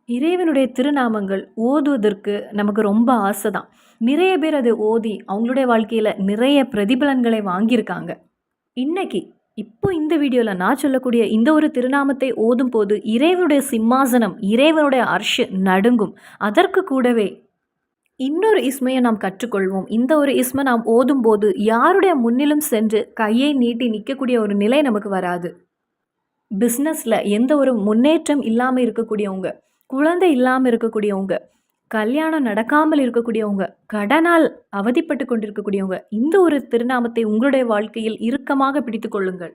இறைவனுடைய திருநாமங்கள் ஓதுவதற்கு நமக்கு ரொம்ப ஆசை தான். நிறைய பேர் அதை ஓதி அவங்களுடைய வாழ்க்கையில நிறைய பிரதிபலன்களை வாங்கியிருக்காங்க. இன்னைக்கு இப்போ இந்த வீடியோல நான் சொல்லக்கூடிய இந்த ஒரு திருநாமத்தை ஓதும்போது இறைவனுடைய சிம்மாசனம், இறைவனுடைய அர்ஷ் நடுங்கும். அதற்கு கூடவே இன்னொரு இஸ்மையை நாம் கற்றுக்கொள்வோம். இந்த ஒரு இஸ்மை நாம் ஓதும்போது யாருடைய முன்னிலும் சென்று கையை நீட்டி நிற்கக்கூடிய ஒரு நிலை நமக்கு வராது. பிஸ்னஸில் எந்த ஒரு முன்னேற்றம் இல்லாமல் இருக்கக்கூடியவங்க, குழந்தை இல்லாமல் இருக்கக்கூடியவங்க, கல்யாணம் நடக்காமல் இருக்கக்கூடியவங்க, கடனால் அவதிப்பட்டு கொண்டிருக்கக்கூடியவங்க, இந்த ஒரு திருநாமத்தை உங்களுடைய வாழ்க்கையில் இறுக்கமாக பிடித்து கொள்ளுங்கள்.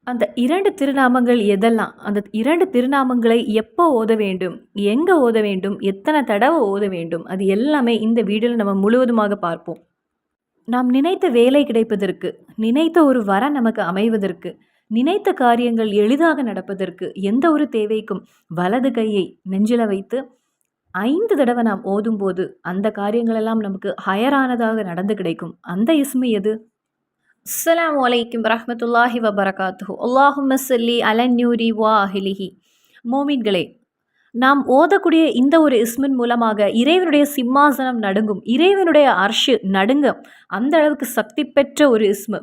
அந்த 2 திருநாமங்கள் எதெல்லாம், அந்த 2 திருநாமங்களை எப்போ ஓத வேண்டும், எங்கே ஓத வேண்டும், எத்தனை தடவை ஓத வேண்டும், அது எல்லாமே இந்த வீடியோவில் நம்ம முழுவதுமாக பார்ப்போம். நாம் நினைத்த வேலை கிடைப்பதற்கு, நினைத்த ஒரு வரம் நமக்கு அமைவதற்கு, நினைத்த காரியங்கள் எளிதாக நடப்பதற்கு, எந்த ஒரு தேவைக்கும் வலது கையை நெஞ்சில வைத்து 5 தடவை நாம் ஓதும்போது அந்த காரியங்களெல்லாம் நமக்கு ஹயரானதாக நடந்து கிடைக்கும். அந்த இஸ்மு எது? அஸ்ஸலாமு அலைக்கும் வரஹ்மத்துல்லாஹி வபரகாத்துஹு. அல்லாஹும்ம ஸல்லி அலன் நூரி வா அஹ்லிஹி. மோமின்களே, நாம் ஓதக்கூடிய இந்த ஒரு இஸ்மின் மூலமாக இறைவனுடைய சிம்மாசனம் நடுங்கும், இறைவனுடைய அர்ஷு நடுங்கும். அந்த அளவுக்கு சக்தி பெற்ற ஒரு இஸ்மு.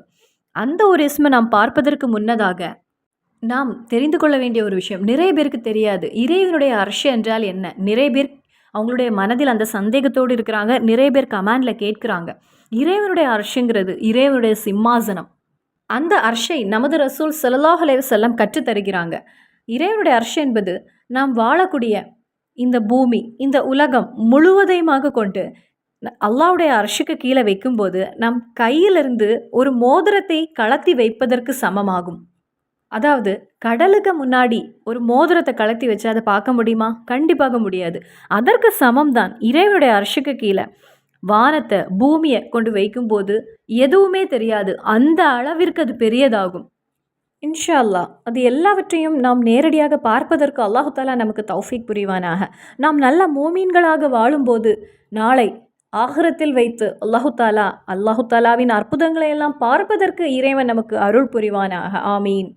அந்த ஒரு இஸ்மை நாம் பார்ப்பதற்கு முன்னதாக நாம் தெரிந்து கொள்ள வேண்டிய ஒரு விஷயம், நிறைய பேருக்கு தெரியாது இறைவனுடைய அர்ஷ் என்றால் என்ன. நிறைய பேர் அவங்களுடைய மனதில் அந்த சந்தேகத்தோடு இருக்கிறாங்க. நிறைய பேர் கமெண்டில் கேட்குறாங்க. இறைவனுடைய அர்ஷுங்கிறது இறைவனுடைய சிம்மாசனம். அந்த அர்ஷை நமது ரசூல் ஸல்லல்லாஹு அலைஹி வஸல்லம் கற்றுத்தருகிறாங்க. இறைவனுடைய அர்ஷ் என்பது நாம் வாழக்கூடிய இந்த பூமி, இந்த உலகம் முழுவதையுமாக கொண்டு அல்லாஹ்வுடைய அர்ஷுக்கு கீழே வைக்கும்போது நம் கையிலிருந்து ஒரு மோதிரத்தை கலத்தி வைப்பதற்கு சமமாகும். அதாவது கடலுக்கு முன்னாடி ஒரு மோதிரத்தை கலத்தி வச்சு அதை பார்க்க முடியுமா? கண்டிப்பாக முடியாது. அதற்கு சமம்தான் இறைவனுடைய அர்ஷுக்கு கீழே வானத்தை, பூமியை கொண்டு வைக்கும்போது எதுவுமே தெரியாது. அந்த அளவிற்கு அது பெரியதாகும். இன்ஷா அல்லாஹ் அது எல்லாவற்றையும் நாம் நேரடியாக பார்ப்பதற்கு அல்லாஹு தாலா நமக்கு தௌஃபீக் புரிவானாக. நாம் நல்ல மோமீன்களாக வாழும்போது நாளை ஆகிரத்தில் வைத்து அல்லாஹு தாலாவின் அற்புதங்களை எல்லாம் பார்ப்பதற்கு இறைவன் நமக்கு அருள் புரிவானாக. ஆமீன்.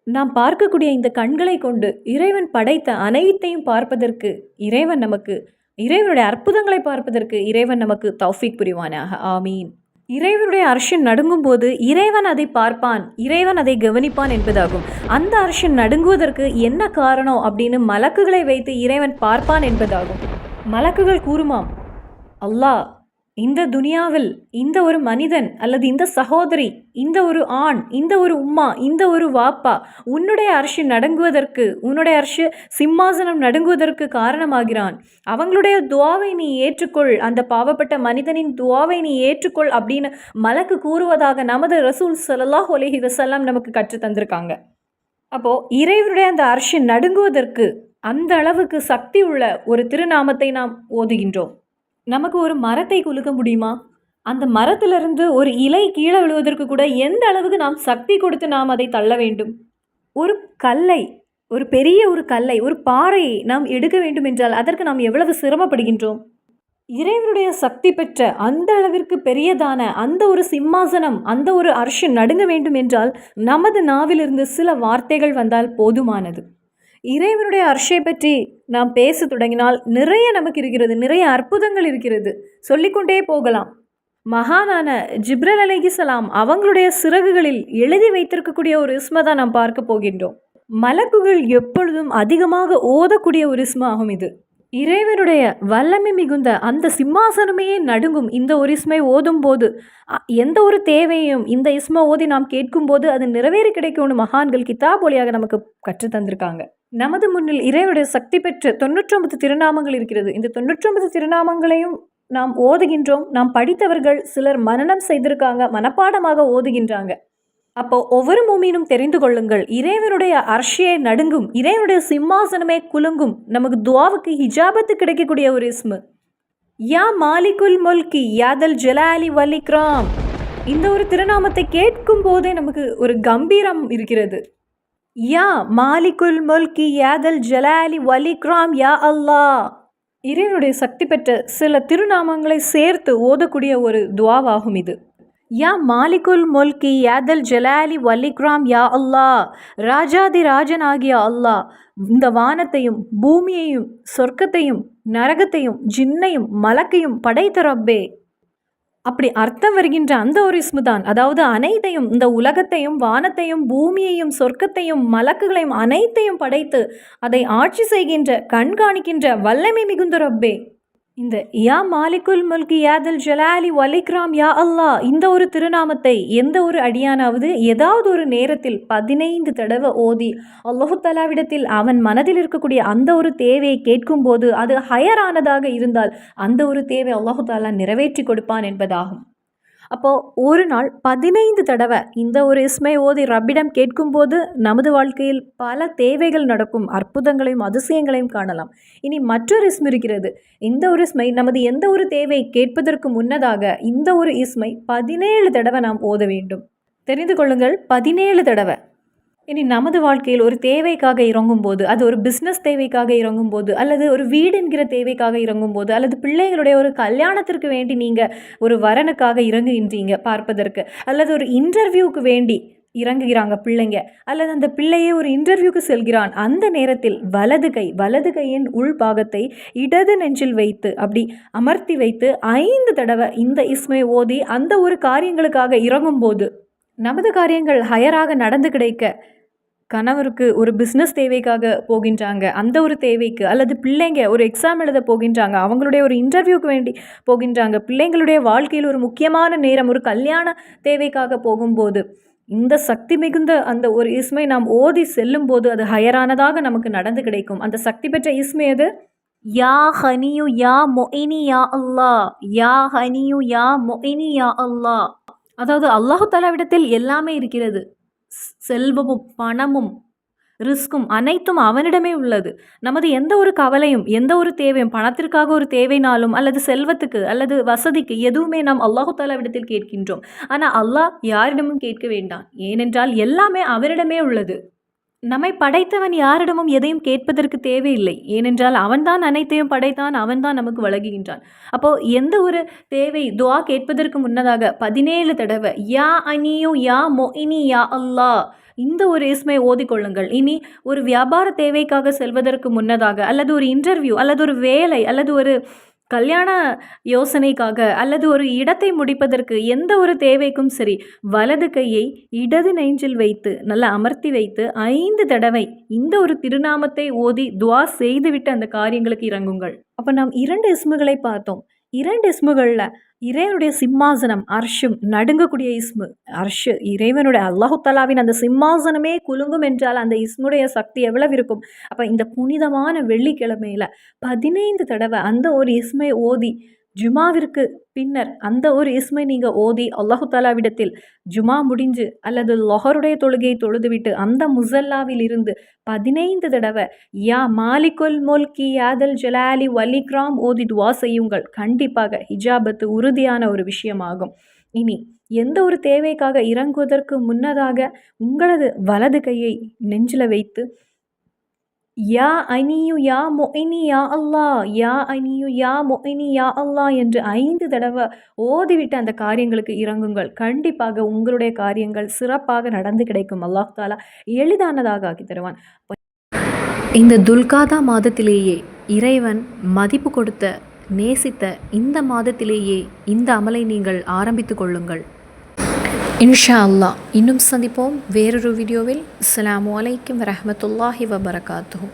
நாம் பார்க்கக்கூடிய இந்த கண்களை கொண்டு இறைவன் படைத்த அனைத்தையும் பார்ப்பதற்கு இறைவனுடைய அற்புதங்களை பார்ப்பதற்கு இறைவன் நமக்கு தௌஃபீக் புரிவானாக. ஆமீன். இறைவனுடைய அர்ஷன் நடுங்கும் போது இறைவன் அதை பார்ப்பான், இறைவன் அதை கவனிப்பான் என்பதாகும். அந்த அர்ஷன் நடுங்குவதற்கு என்ன காரணம் அப்படின்னு மலக்குகளை வைத்து இறைவன் பார்ப்பான் என்பதாகும். மலக்குகள் கூறுமாம், அல்லாஹ் இந்த துனியாவில் இந்த ஒரு மனிதன் அல்லது இந்த சகோதரி, இந்த ஒரு ஆண், இந்த ஒரு உம்மா, இந்த ஒரு வாப்பா உன்னுடைய அர்ஷு நடுங்குவதற்கு, உன்னுடைய அர்ஷு சிம்மாசனம் நடுங்குவதற்கு காரணமாகிறான். அவங்களுடைய துவாவை நீ ஏற்றுக்கொள், அந்த பாவப்பட்ட மனிதனின் துவாவை நீ ஏற்றுக்கொள் அப்படின்னு மலக்கு கூறுவதாக நமது ரசூல் ஸல்லல்லாஹு அலைஹி வஸல்லம் நமக்கு கற்று தந்திருக்காங்க. அப்போது இறைவனுடைய அந்த அர்ஷு நடுங்குவதற்கு அந்த அளவுக்கு சக்தி உள்ள ஒரு திருநாமத்தை நாம் ஓதுகின்றோம். நமக்கு ஒரு மரத்தை குலுக்க முடியுமா? அந்த மரத்திலிருந்து ஒரு இலை கீழே விழுவதற்கு கூட எந்த அளவுக்கு நாம் சக்தி கொடுத்து நாம் அதை தள்ள வேண்டும்? ஒரு கல்லை, ஒரு பெரிய ஒரு கல்லை, ஒரு பாறையை நாம் எடுக்க வேண்டும் என்றால் அதற்கு நாம் எவ்வளவு சிரமப்படுகின்றோம்? இறைவனுடைய சக்தி பெற்ற அந்த அளவிற்கு பெரியதான அந்த ஒரு சிம்மாசனம், அந்த ஒரு அர்ஷ் நடுங்க வேண்டும் என்றால் நமது நாவிலிருந்து சில வார்த்தைகள் வந்தால் போதுமானது. இறைவனுடைய அர்ஷை பற்றி நாம் பேச தொடங்கினால் நிறைய நமக்கு இருக்கிறது, நிறைய அற்புதங்கள் இருக்கிறது, சொல்லிக்கொண்டே போகலாம். மகானான ஜிப்ரீல் அலைஹிஸ்ஸலாம் அவங்களுடைய சிறகுகளில் எழுதி வைத்திருக்கக்கூடிய ஒரு இஸ்மை தான் நாம் பார்க்க போகின்றோம். மலக்குகள் எப்பொழுதும் அதிகமாக ஓதக்கூடிய ஒரு இஸ்மாகும் இது. இறைவனுடைய வல்லமை மிகுந்த அந்த சிம்மாசனமே நடுங்கும் இந்த ஒரு இஸ்மை ஓதும் போது. எந்த ஒரு தேவையும் இந்த இஸ்மை ஓதி நாம் கேட்கும்போது அது நிறைவேறி கிடைக்கும்னு மகான்கள் கிதாப் வழியாக நமக்கு கற்று தந்திருக்காங்க. நமது முன்னில் இறைவனுடைய சக்தி பெற்ற 99 திருநாமங்கள் இருக்கிறது. இந்த 99 திருநாமங்களையும் நாம் ஓதுகின்றோம். நாம் படித்தவர்கள் சிலர் மனனம் செய்திருக்காங்க, மனப்பாடமாக ஓதுகின்றாங்க. அப்போ ஒவ்வொரு மூமீனும் தெரிந்து கொள்ளுங்கள், இறைவனுடைய அர்ஷியை நடுங்கும், இறைவனுடைய சிம்மாசனமே குலுங்கும். நமக்கு துவாவுக்கு ஹிஜாபத்து கிடைக்கக்கூடிய ஒரு இஸ்மு. யா மாலிகுல் முல்கி யாதல் ஜலாலி வல் இக்ராம். இந்த ஒரு திருநாமத்தை கேட்கும் போதே நமக்கு ஒரு கம்பீரம் இருக்கிறது. யா மாலிகுல் முல்கி யாதல் ஜலாலி வல் இக்ராம் யா அல்லாஹ். இறைவனுடைய சக்தி பெற்ற சில திருநாமங்களை சேர்த்து ஓதக்கூடிய ஒரு துவாவாகும் இது. யா மாலிகுல் முல்கி யாதல் ஜலாலி வல் இக்ராம் யா அல்லாஹ். ராஜாதி ராஜனாகிய அல்லாஹ், இந்த வானத்தையும் பூமியையும் சொர்க்கத்தையும் நரகத்தையும் ஜின்னையும் மலக்கையும் படைத்த ரப்பே. அப்படி அர்த்தம் வருகின்ற அந்த ஒரு இஸ்மு தான், அதாவது அனைத்தையும், இந்த உலகத்தையும் வானத்தையும் பூமியையும் சொர்க்கத்தையும் மலக்குகளையும் அனைத்தையும் படைத்து அதை ஆட்சி செய்கின்ற கண்காணிக்கின்ற வல்லமை மிகுந்த ரப்பே. இந்த யா மாலிகுல் முல்கி யாதல் ஜலாலி வலிக்ராம் யா அல்லாஹ் இந்த ஒரு திருநாமத்தை எந்த ஒரு அடியானாவது ஏதாவது ஒரு நேரத்தில் 15 தடவை ஓதி அல்லாஹு தஆலாவிடத்தில் அவன் மனதில் இருக்கக்கூடிய அந்த ஒரு தேவையை கேட்கும்போது அது ஹயரானதாக இருந்தால் அந்த ஒரு தேவை அல்லாஹு தஆலா நிறைவேற்றி கொடுப்பான் என்பதாகும். அப்போது ஒரு நாள் 15 தடவை இந்த ஒரு இஸ்மை ஓதி ரப்பிடம் கேட்கும்போது நமது வாழ்க்கையில் பல தேவைகள் நடக்கும், அற்புதங்களையும் அதிசயங்களையும் காணலாம். இனி மற்றொரு இஸ்மு இருக்கிறது. இந்த ஒரு இஸ்மை நமது எந்த ஒரு தேவை கேட்பதற்கு முன்னதாக இந்த ஒரு இஸ்மை 17 தடவை நாம் ஓத வேண்டும். தெரிந்து கொள்ளுங்கள், 17 தடவை. இனி நமது வாழ்க்கையில் ஒரு தேவைக்காக இறங்கும்போது, அது ஒரு பிஸ்னஸ் தேவைக்காக இறங்கும்போது, அல்லது ஒரு வீடு என்கிற தேவைக்காக இறங்கும்போது, அல்லது பிள்ளைகளுடைய ஒரு கல்யாணத்திற்கு வேண்டி நீங்கள் ஒரு வரனுக்காக இறங்குகின்றீங்க பார்ப்பதற்கு, அல்லது ஒரு இன்டர்வியூக்கு வேண்டி இறங்குகிறாங்க பிள்ளைங்க, அல்லது அந்த பிள்ளையே ஒரு இன்டர்வியூக்கு செல்கிறான். அந்த நேரத்தில் வலது கையின் உள்பாகத்தை இடது நெஞ்சில் வைத்து அப்படி அமர்த்தி வைத்து 5 தடவை இந்த இஸ்மை ஓதி அந்த ஒரு காரியங்களுக்காக இறங்கும்போது நமது காரியங்கள் ஹயராக நடந்து கிடைக்க, கணவருக்கு ஒரு பிஸ்னஸ் தேவைக்காக போகின்றாங்க, அந்த ஒரு தேவைக்கு, அல்லது பிள்ளைங்க ஒரு எக்ஸாம் எழுத போகின்றாங்க, அவங்களுடைய ஒரு இன்டர்வியூக்கு வேண்டி போகின்றாங்க, பிள்ளைங்களுடைய வாழ்க்கையில் ஒரு முக்கியமான நேரம் ஒரு கல்யாண தேவைக்காக போகும்போது இந்த சக்தி மிகுந்த அந்த ஒரு இஸ்மை நாம் ஓதி செல்லும்போது அது ஹயரானதாக நமக்கு நடந்து கிடைக்கும். அந்த சக்தி பெற்ற இஸ்மை அது யா ஹனியு யா மொயினி யா அல்லாஹ், யா ஹனியு யா மொயினி யா அல்லாஹ். அதாவது அல்லாஹு தஆலாவிடத்தில் எல்லாமே இருக்கிறது. செல்வமும் பணமும் ரிஸ்க்கும் அனைத்தும் அவனிடமே உள்ளது. நமது எந்த ஒரு கவலையும் எந்த ஒரு தேவையும், பணத்திற்காக ஒரு தேவைனாலும் அல்லது செல்வத்துக்கு அல்லது வசதிக்கு எதுவுமே நாம் அல்லாஹு தஆலாவிடத்தில் கேட்கின்றோம். ஆனால் அல்லாஹ் யாரிடமும் கேட்க வேண்டாம், ஏனென்றால் எல்லாமே அவனிடமே உள்ளது. நம்மை படைத்தவன் யாரிடமும் எதையும் கேட்பதற்கு தேவையில்லை, ஏனென்றால் அவன்தான் அனைத்தையும் படைத்தான், அவன்தான் நமக்கு வழங்குகின்றான். அப்போது எந்த ஒரு தேவை துஆ கேட்பதற்கு முன்னதாக 17 தடவை யா அனியு யா மொயினி யா அல்லாஹ் இந்த ஒரு இஸ்மை ஓதிக்கொள்ளுங்கள். இனி ஒரு வியாபார தேவைக்காக செல்வதற்கு முன்னதாக, அல்லது ஒரு இன்டர்வியூ, அல்லது ஒரு வேலை, அல்லது ஒரு கல்யாண யோசனைக்காக, அல்லது ஒரு இடத்தை முடிப்பதற்கு, எந்த ஒரு தேவைக்கும் சரி, வலது கையை இடது நெஞ்சில் வைத்து நல்லா அமர்த்தி வைத்து 5 தடவை இந்த ஒரு திருநாமத்தை ஓதி துஆ செய்துவிட்டு அந்த காரியங்களுக்கு இறங்குங்கள். அப்போ நாம் 2 இஸ்முகளை பார்த்தோம். 2 இஸ்முகளில் இறைவனுடைய சிம்மாசனம் அர்ஷும் நடுங்கக்கூடிய இஸ்மு. அர்ஷு இறைவனுடைய அல்லாஹு தஆலாவின் அந்த சிம்மாசனமே குலுங்கும் என்றால் அந்த இஸ்முடைய சக்தி எவ்வளவு இருக்கும். அப்போ இந்த புனிதமான வெள்ளிக்கிழமையில் 15 தடவை அந்த ஒரு இஸ்மை ஓதி ஜுமாவிற்கு பின்னர் அந்த ஒரு இஸ்மை நீங்கள் ஓதி அல்லாஹு தஆலாவிடத்தில் ஜுமா முடிஞ்சு அல்லது லொஹருடைய தொழுகையை தொழுதுவிட்டு அந்த முசல்லாவில் இருந்து 15 தடவை யா மாலிகுல் முல்கி யாதல் ஜலாலி வலிக்ராம் ஓதி துவா செய்யுங்கள். கண்டிப்பாக ஹிஜாபத்து உறுதியான ஒரு விஷயமாகும். இனி எந்த ஒரு தேவைக்காக இறங்குவதற்கு முன்னதாக உங்களது வலது கையை நெஞ்சில் வைத்து யா அனியு யா மொயினி யா அல்லாஹ், யா அனியு யா மொயினி யா அல்லாஹ் என்று 5 தடவை ஓதிவிட்டு அந்த காரியங்களுக்கு இறங்குங்கள். கண்டிப்பாக உங்களுடைய காரியங்கள் சிறப்பாக நடந்து கிடைக்கும். அல்லாஹ் தஆலா எளிதானதாக ஆக்கி தருவான். இந்த துல்காதா மாதத்திலேயே இறைவன் மதிப்பு கொடுத்த நேசித்த இந்த மாதத்திலேயே இந்த அமலை நீங்கள் ஆரம்பித்து கொள்ளுங்கள். இன்ஷா அல்லாஹ் இன்னும் சந்திப்போம் வேறொரு வீடியோவில். அஸ்ஸலாமு அலைக்கும் வரஹ்மத்துல்லாஹி வபரகாத்துஹு.